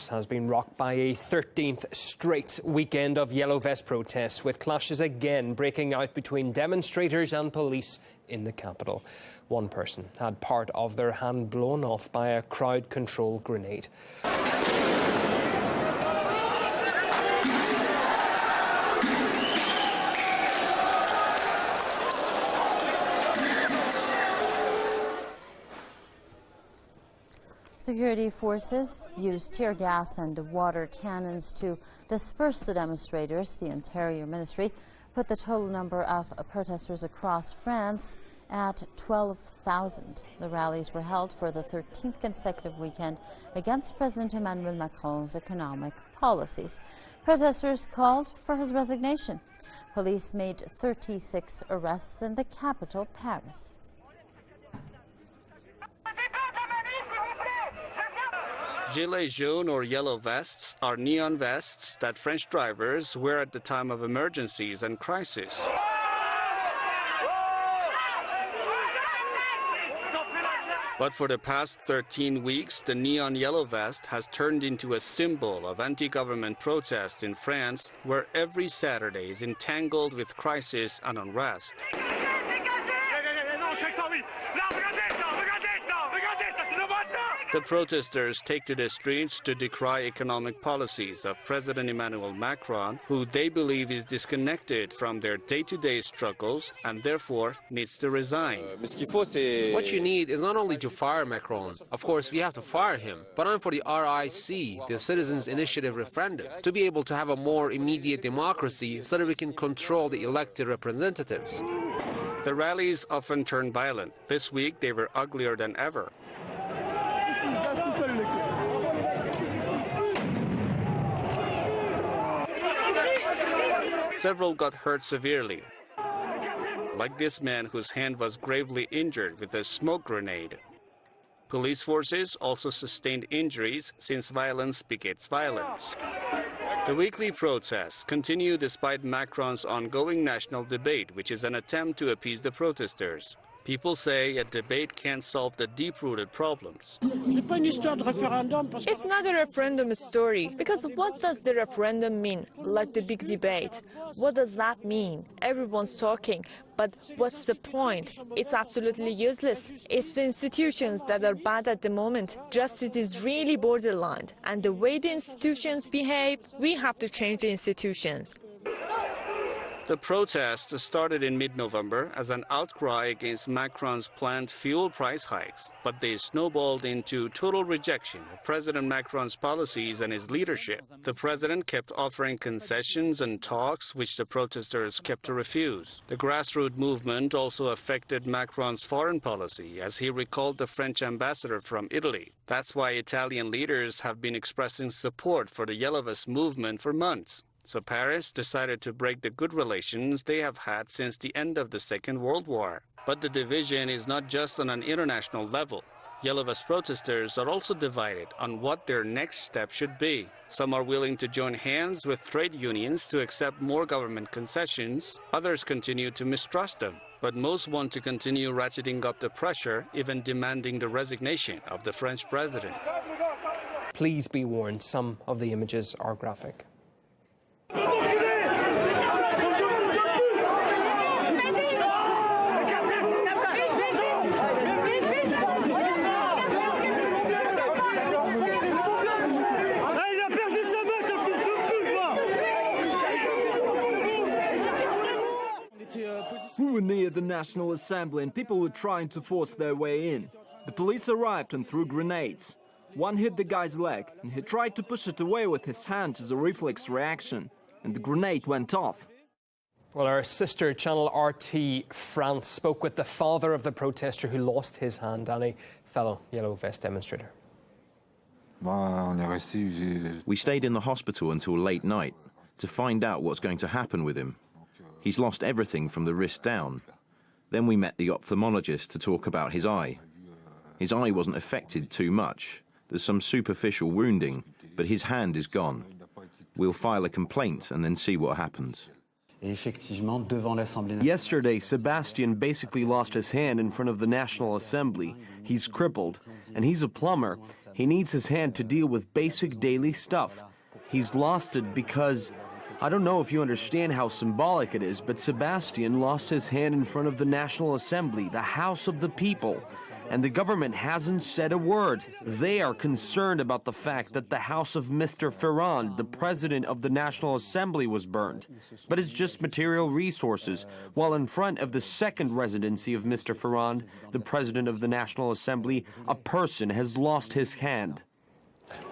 France has been rocked by a 13th straight weekend of yellow vest protests, with clashes again breaking out between demonstrators and police in the capital. One person had part of their hand blown off by a crowd control grenade. Security forces used tear gas and water cannons to disperse the demonstrators. The Interior Ministry put the total number of protesters across France at 12,000. The rallies were held for the 13th consecutive weekend against President Emmanuel Macron's economic policies. Protesters called for his resignation. Police made 36 arrests in the capital, Paris. Gilets jaunes, or yellow vests, are neon vests that French drivers wear at the time of emergencies and crisis. But for the past 13 weeks, the neon yellow vest has turned into a symbol of anti-government protests in France, where every Saturday is entangled with crisis and unrest. The protesters take to the streets to decry economic policies of President Emmanuel Macron, who they believe is disconnected from their day-to-day struggles and therefore needs to resign. What you need is not only to fire Macron. Of course, we have to fire him. But I'm for the RIC, the Citizens' Initiative referendum, to be able to have a more immediate democracy so that we can control the elected representatives. The rallies often turn violent. This week, they were uglier than ever. Several got hurt severely, like this man whose hand was gravely injured with a smoke grenade. Police forces also sustained injuries since violence begets violence. The weekly protests continue despite Macron's ongoing national debate, which is an attempt to appease the protesters. People say a debate can't solve the deep-rooted problems. It's not a referendum story, because what does the referendum mean, like the big debate? What does that mean? Everyone's talking, but what's the point? It's absolutely useless. It's the institutions that are bad at the moment. Justice is really borderline, and the way the institutions behave, we have to change the institutions. The protests started in mid-November as an outcry against Macron's planned fuel price hikes, but they snowballed into total rejection of President Macron's policies and his leadership. The president kept offering concessions and talks, which the protesters kept to refuse. The grassroots movement also affected Macron's foreign policy, as he recalled the French ambassador from Italy. That's why Italian leaders have been expressing support for the Yellow Vest movement for months. So Paris decided to break the good relations they have had since the end of the Second World War. But the division is not just on an international level. Yellow Vest protesters are also divided on what their next step should be. Some are willing to join hands with trade unions to accept more government concessions. Others continue to mistrust them. But most want to continue ratcheting up the pressure, even demanding the resignation of the French president. Please be warned, some of the images are graphic. We were near the National Assembly and people were trying to force their way in. The police arrived and threw grenades. One hit the guy's leg and he tried to push it away with his hand as a reflex reaction, and the grenade went off. Well, our sister channel RT France spoke with the father of the protester who lost his hand and a fellow Yellow Vest demonstrator. We stayed in the hospital until late night to find out what's going to happen with him. He's lost everything from the wrist down. Then we met the ophthalmologist to talk about his eye. His eye wasn't affected too much. There's some superficial wounding, but his hand is gone. We'll file a complaint and then see what happens. Yesterday, Sebastian basically lost his hand in front of the National Assembly. He's crippled, and he's a plumber. He needs his hand to deal with basic daily stuff. He's lost it because, I don't know if you understand how symbolic it is, but Sebastian lost his hand in front of the National Assembly, the House of the People. And the government hasn't said a word. They are concerned about the fact that the house of Mr. Ferrand, the president of the National Assembly, was burned. But it's just material resources, while in front of the second residency of Mr. Ferrand, the president of the National Assembly, a person has lost his hand.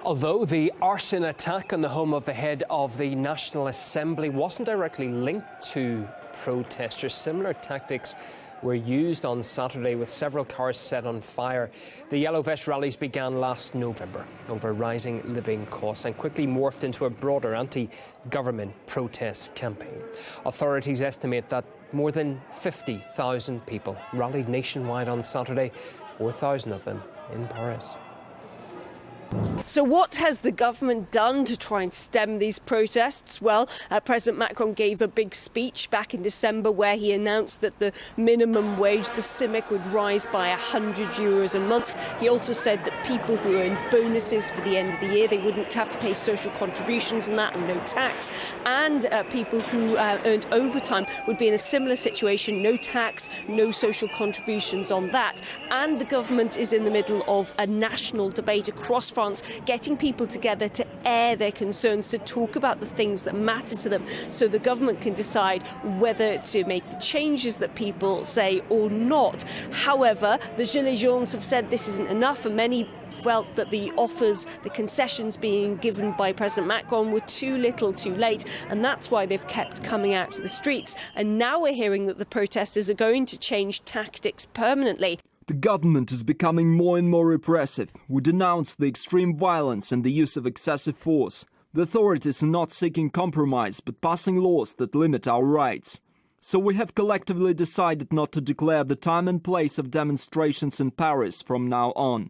Although the arson attack on the home of the head of the National Assembly wasn't directly linked to protesters, similar tactics were used on Saturday with several cars set on fire. The Yellow Vest rallies began last November over rising living costs and quickly morphed into a broader anti-government protest campaign. Authorities estimate that more than 50,000 people rallied nationwide on Saturday, 4,000 of them in Paris. So what has the government done to try and stem these protests? Well, President Macron gave a big speech back in December where he announced that the minimum wage, the CIMIC, would rise by €100 a month. He also said that people who earn bonuses for the end of the year, they wouldn't have to pay social contributions on that and no tax. And people who earned overtime would be in a similar situation, no tax, no social contributions on that. And the government is in the middle of a national debate across France, getting people together to air their concerns, to talk about the things that matter to them, so the government can decide whether to make the changes that people say or not. However, the Gilets Jaunes have said this isn't enough, and many felt that the offers, the concessions being given by President Macron were too little too late, and that's why they've kept coming out to the streets. And now we're hearing that the protesters are going to change tactics permanently. The government is becoming more and more repressive. We denounce the extreme violence and the use of excessive force. The authorities are not seeking compromise, but passing laws that limit our rights. So we have collectively decided not to declare the time and place of demonstrations in Paris from now on.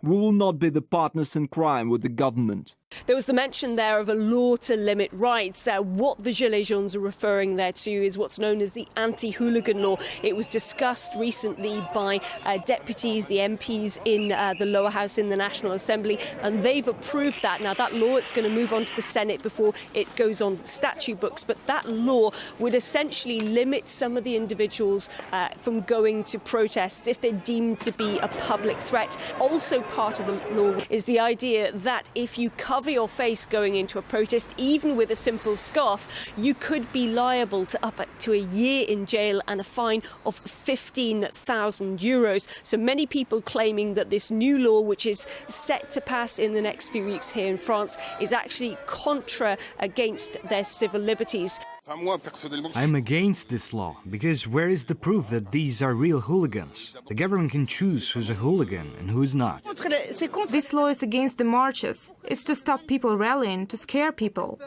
We will not be the partners in crime with the government. There was the mention there of a law to limit rights. What the Gilets Jaunes are referring there to is what's known as the anti-hooligan law. It was discussed recently by deputies, the MPs in the lower house in the National Assembly, and they've approved that. Now, that law, it's going to move on to the Senate before it goes on to the statute books, but that law would essentially limit some of the individuals from going to protests if they're deemed to be a public threat. Also part of the law is the idea that if you cover your face going into a protest, even with a simple scarf, you could be liable to up to a year in jail and a fine of €15,000. So many people claiming that this new law, which is set to pass in the next few weeks here in France, is actually contra against their civil liberties. I'm against this law, because where is the proof that these are real hooligans? The government can choose who's a hooligan and who's not. This law is against the marches. It's to stop people rallying, to scare people.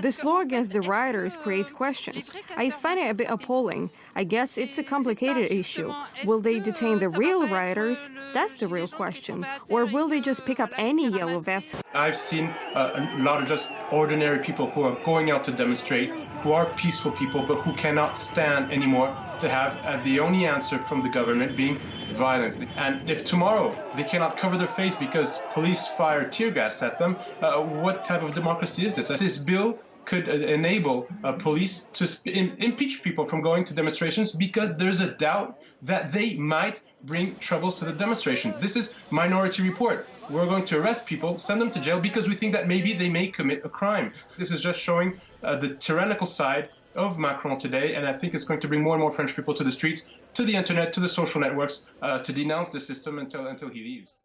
This law against the rioters creates questions. I find it a bit appalling. I guess it's a complicated issue. Will they detain the real rioters? That's the real question. Or will they just pick up any yellow vest? I've seen a lot of just ordinary people who are going out to demonstrate, who are peaceful people, but who cannot stand anymore to have the only answer from the government being violence. And if tomorrow they cannot cover their face because police fire tear gas at them, what type of democracy is this? This bill could enable police to impeach people from going to demonstrations because there's a doubt that they might bring troubles to the demonstrations. This is Minority Report. We're going to arrest people, send them to jail because we think that maybe they may commit a crime. This is just showing the tyrannical side of Macron today, and I think it's going to bring more and more French people to the streets, to the internet, to the social networks, to denounce the system until he leaves.